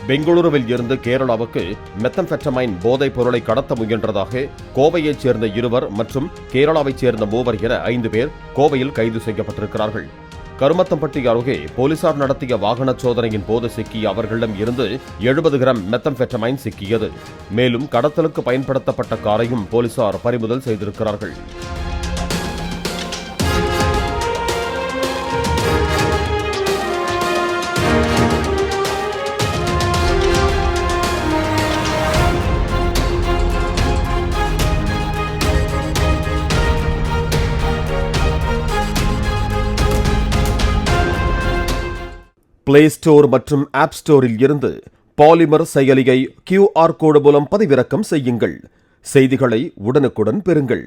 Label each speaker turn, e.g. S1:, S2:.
S1: பெங்களூருவில் இருந்து கேரளாவுக்கு மெத்தம்பெட்டமைன் போதைப் பொருளை கடத்த முயன்றதாக கோவையைச் சேர்ந்த 2 மற்றும் கேரளாவைச் சேர்ந்த 3 என 5 பேர் கோவையில் கைது செய்யப்பட்டிருக்கிறார்கள். கருமத்தம்பட்டி அருகே போலீசார் நடத்திய வாகன சோதனையின் போது சிக்கிய அவர்களிடம் இருந்து 70 கிராம் மெத்தம்பெட்டமைன் சிக்கியது. மேலும் கடத்தலுக்கு பயன்படுத்தப்பட்ட காரையும் போலீசார் பறிமுதல் செய்திருக்கிறார்கள். பிளே ஸ்டோர் மற்றும் ஆப் ஸ்டோரில் இருந்து பாலிமர் செயலியை QR கோடு மூலம் பதிவிறக்கம் செய்யுங்கள். செய்திகளை உடனுக்குடன் பெறுங்கள்.